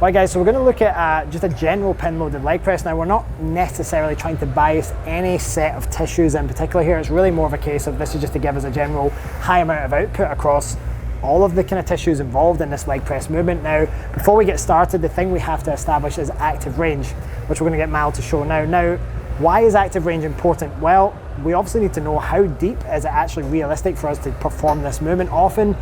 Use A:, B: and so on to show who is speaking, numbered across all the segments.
A: Right guys, so we're going to look at just a general pin loaded leg press. Now we're not necessarily trying to bias any set of tissues in particular here. It's really more of a case of this is just to give us a general high amount of output across all of the kind of tissues involved in this leg press movement. Now, before we get started, the thing we have to establish is active range, which we're going to get Mal to show now. Now, why is active range important? Well, we obviously need to know how deep is it actually realistic for us to perform this movement. Often,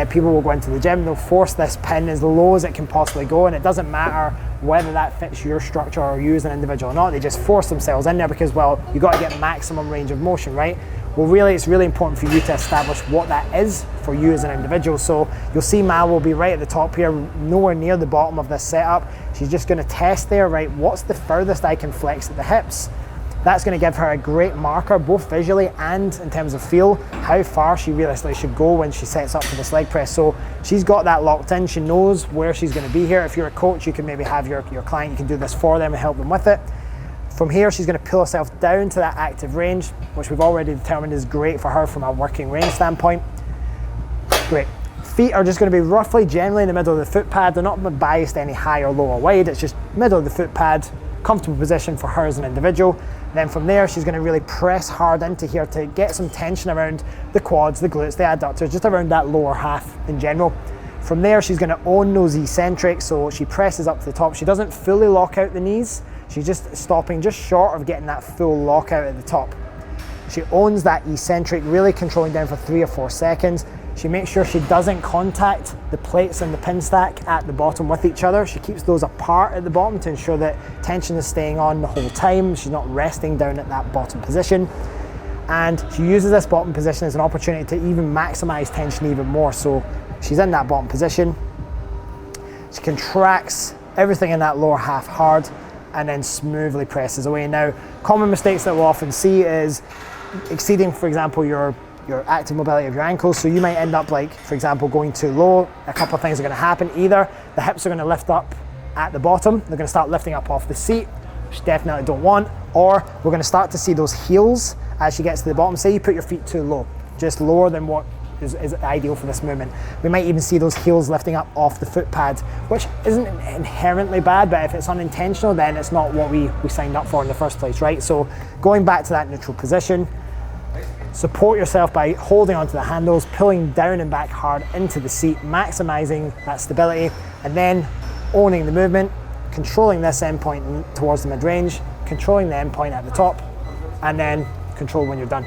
A: people will go into the gym, they'll force this pin as low as it can possibly go, and it doesn't matter whether that fits your structure or you as an individual or not. They just force themselves in there because, well, you've got to get maximum range of motion, right? Well, really, it's really important for you to establish what that is for you as an individual. So you'll see Mal will be right at the top here, nowhere near the bottom of this setup. She's just going to test there, right? What's the furthest I can flex at the hips? That's going to give her a great marker, both visually and in terms of feel, how far she realistically should go when she sets up for this leg press. So she's got that locked in. She knows where she's going to be here. If you're a coach, you can maybe have your client, you can do this for them and help them with it. From here, she's going to pull herself down to that active range, which we've already determined is great for her from a working range standpoint. Great. Feet are just going to be roughly generally in the middle of the foot pad. They're not biased any high or low or wide. It's just middle of the foot pad, comfortable position for her as an individual. Then from there, she's going to really press hard into here to get some tension around the quads, the glutes, the adductors, just around that lower half in general. From there, she's going to own those eccentrics, so she presses up to the top. She doesn't fully lock out the knees. She's just stopping just short of getting that full lockout at the top. She owns that eccentric, really controlling down for 3 or 4 seconds. She makes sure she doesn't contact the plates and the pin stack at the bottom with each other. She keeps those apart at the bottom to ensure that tension is staying on the whole time. She's not resting down at that bottom position. And she uses this bottom position as an opportunity to even maximize tension even more. So she's in that bottom position. She contracts everything in that lower half hard and then smoothly presses away. Now, common mistakes that we'll often see is exceeding, for example, your active mobility of your ankles. So you might end up, like, for example, going too low. A couple of things are going to happen. Either the hips are going to lift up at the bottom, they're going to start lifting up off the seat, which you definitely don't want, or we're going to start to see those heels as she gets to the bottom. Say you put your feet too low, just lower than what is ideal for this movement. We might even see those heels lifting up off the foot pad, which isn't inherently bad, but if it's unintentional, then it's not what we signed up for in the first place, right? So going back to that neutral position, support yourself by holding onto the handles, pulling down and back hard into the seat, maximizing that stability, and then owning the movement, controlling this endpoint towards the mid-range, controlling the endpoint at the top, and then control when you're done.